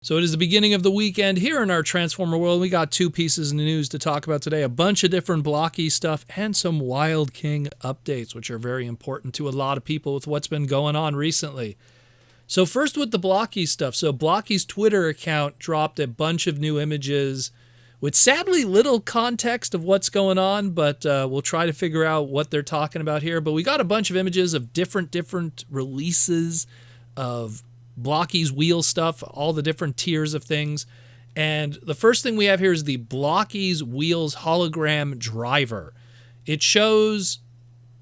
So it is the beginning of the weekend here in our Transformer world. We got two pieces of news to talk about today, a bunch of different Blokees stuff and some Wild King updates, which are very important to a lot of people with what's been going on recently. So first with the Blokees stuff. So Blokees' Twitter account dropped a bunch of new images with sadly little context of what's going on, but we'll try to figure out what they're talking about here. But we got a bunch of images of different releases of Blokees wheel stuff, all the different tiers of things. And the first thing we have here is the Blokees Wheels Hologram Driver. It shows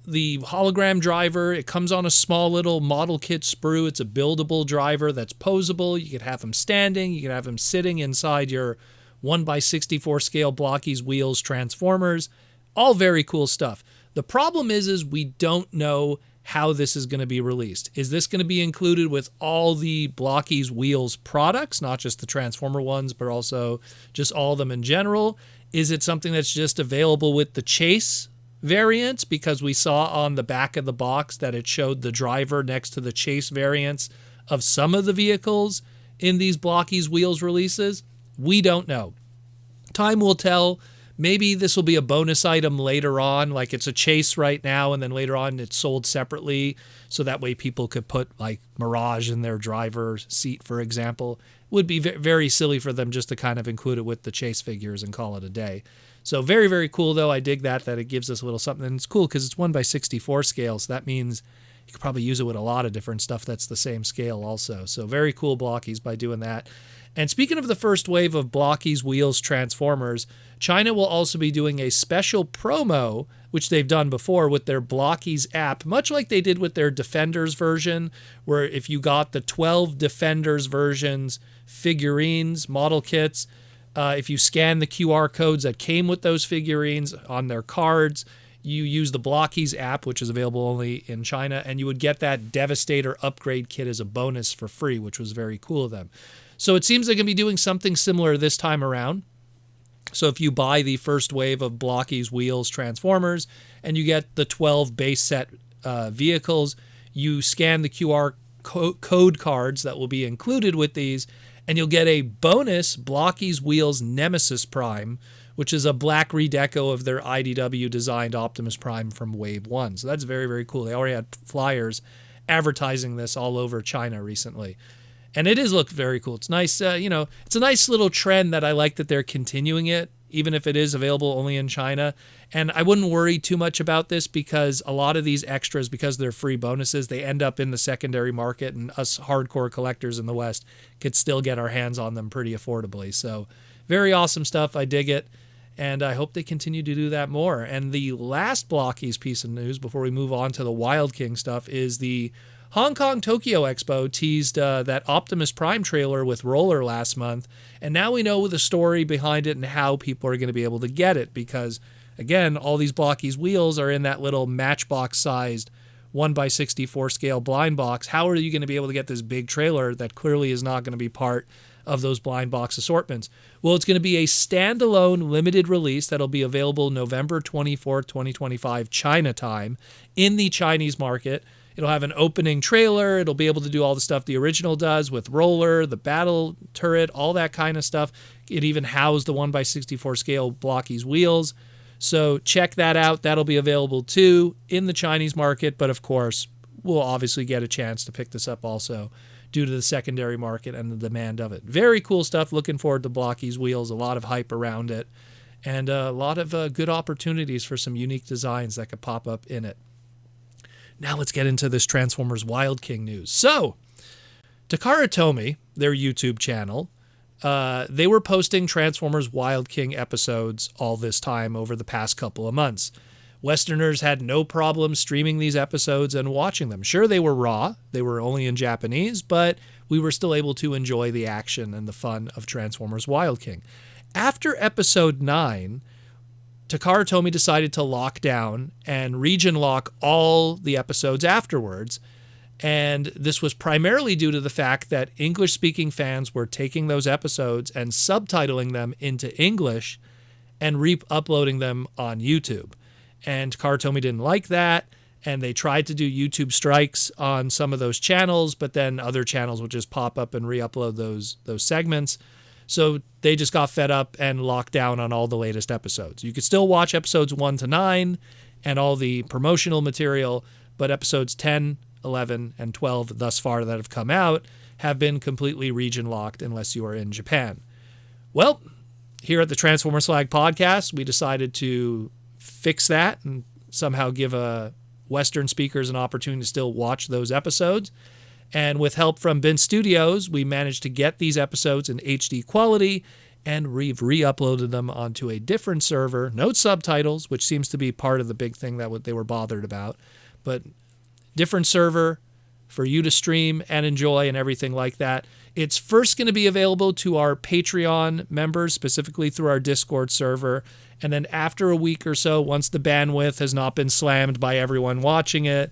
the hologram driver. It comes on a small little model kit sprue. It's a buildable driver that's posable. You could have him standing. You could have him sitting inside your 1x64 scale Blokees Wheels Transformers. All very cool stuff. The problem is we don't know how this is going to be released. Is this going to be included with all the Blokees Wheels products, not just the Transformer ones, but also just all of them in general? Is it something that's just available with the Chase variants? Because we saw on the back of the box that it showed the driver next to the Chase variants of some of the vehicles in these Blokees Wheels releases. We don't know. Time will tell. Maybe this will be a bonus item later on, like it's a Chase right now, and then later on it's sold separately, so that way people could put like Mirage in their driver's seat, for example. It would be very silly for them just to kind of include it with the Chase figures and call it a day. So very, very cool, though. I dig that it gives us a little something. And it's cool because it's 1x64 scale, so that means you could probably use it with a lot of different stuff that's the same scale also. So very cool Blokees by doing that. And speaking of the first wave of Blokees Wheels Transformers, China will also be doing a special promo, which they've done before with their Blokees app, much like they did with their Defenders version, where if you got the 12 Defenders versions figurines, model kits, if you scan the QR codes that came with those figurines on their cards, you use the Blokees app, which is available only in China, and you would get that Devastator upgrade kit as a bonus for free, which was very cool of them. So it seems they're going to be doing something similar this time around. So if you buy the first wave of Blokees Wheels Transformers and you get the 12 base set vehicles, you scan the QR code cards that will be included with these, and you'll get a bonus Blokees Wheels Nemesis Prime, which is a black redeco of their IDW designed Optimus Prime from Wave 1. So that's very, very cool. They already had flyers advertising this all over China recently. And it look very cool. It's nice, it's a nice little trend that I like that they're continuing it, even if it is available only in China. And I wouldn't worry too much about this because a lot of these extras, because they're free bonuses, they end up in the secondary market, and us hardcore collectors in the West could still get our hands on them pretty affordably. So very awesome stuff. I dig it. And I hope they continue to do that more. And the last Blokees piece of news before we move on to the Wild King stuff is the Hong Kong Tokyo Expo teased that Optimus Prime trailer with Roller last month, and now we know the story behind it and how people are going to be able to get it, because, again, all these Blokees wheels are in that little matchbox-sized 1x64 scale blind box. How are you going to be able to get this big trailer that clearly is not going to be part of those blind box assortments? Well, it's going to be a standalone limited release that'll be available November 24th, 2025, China time, in the Chinese market. It'll have an opening trailer. It'll be able to do all the stuff the original does with Roller, the battle turret, all that kind of stuff. It even housed the 1x64 scale Blokees wheels. So check that out. That'll be available too in the Chinese market. But of course, we'll obviously get a chance to pick this up also due to the secondary market and the demand of it. Very cool stuff. Looking forward to Blokees wheels. A lot of hype around it. And a lot of good opportunities for some unique designs that could pop up in it. Now let's get into this Transformers Wild King news. So, Takara-Tomy, their YouTube channel, they were posting Transformers Wild King episodes all this time over the past couple of months. Westerners had no problem streaming these episodes and watching them. Sure, they were raw. They were only in Japanese, but we were still able to enjoy the action and the fun of Transformers Wild King. After episode 9, Takara-Tomy decided to lock down and region lock all the episodes afterwards. And this was primarily due to the fact that English-speaking fans were taking those episodes and subtitling them into English and re-uploading them on YouTube. And Takara-Tomy didn't like that, and they tried to do YouTube strikes on some of those channels, but then other channels would just pop up and re-upload those segments. So they just got fed up and locked down on all the latest episodes. You could still watch episodes 1 to 9 and all the promotional material, but episodes 10, 11, and 12 thus far that have come out have been completely region locked unless you are in Japan. Well, here at the Transformer Slag podcast, we decided to fix that and somehow give Western speakers an opportunity to still watch those episodes. And with help from Bin Studios, we managed to get these episodes in HD quality, and we've re-uploaded them onto a different server. No subtitles, which seems to be part of the big thing that they were bothered about, but different server for you to stream and enjoy and everything like that. It's first going to be available to our Patreon members, specifically through our Discord server. And then after a week or so, once the bandwidth has not been slammed by everyone watching it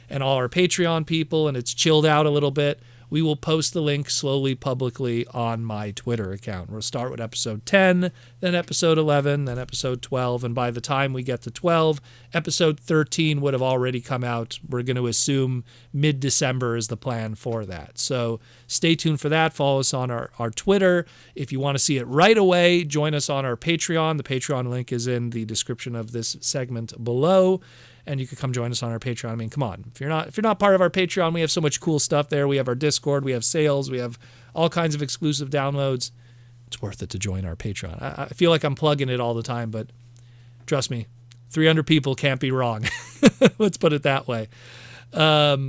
and all our Patreon people, and it's chilled out a little bit, we will post the link slowly publicly on my Twitter account. We'll start with episode 10, then episode 11, then episode 12. And by the time we get to 12, episode 13 would have already come out. We're going to assume mid-December is the plan for that. So stay tuned for that. Follow us on our Twitter. If you want to see it right away, join us on our Patreon. The Patreon link is in the description of this segment below. And you can come join us on our Patreon. I mean, come on. If you're not part of our Patreon, we have so much cool stuff there. We have our Discord, we have sales, we have all kinds of exclusive downloads. It's worth it to join our Patreon. I feel like I'm plugging it all the time, but trust me, 300 people can't be wrong. Let's put it that way. But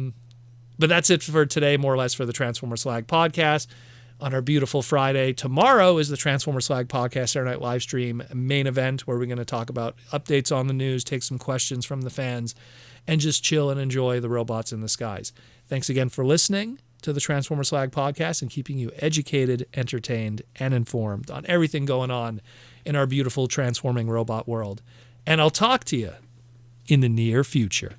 that's it for today, more or less, for the Transformer Slag podcast. On our beautiful Friday. Tomorrow is the Transformer Slag podcast Saturday Night live stream main event, where we're going to talk about updates on the news, take some questions from the fans, and just chill and enjoy the robots in the skies. Thanks again for listening to the Transformer Slag podcast and keeping you educated, entertained, and informed on everything going on in our beautiful transforming robot world. And I'll talk to you in the near future.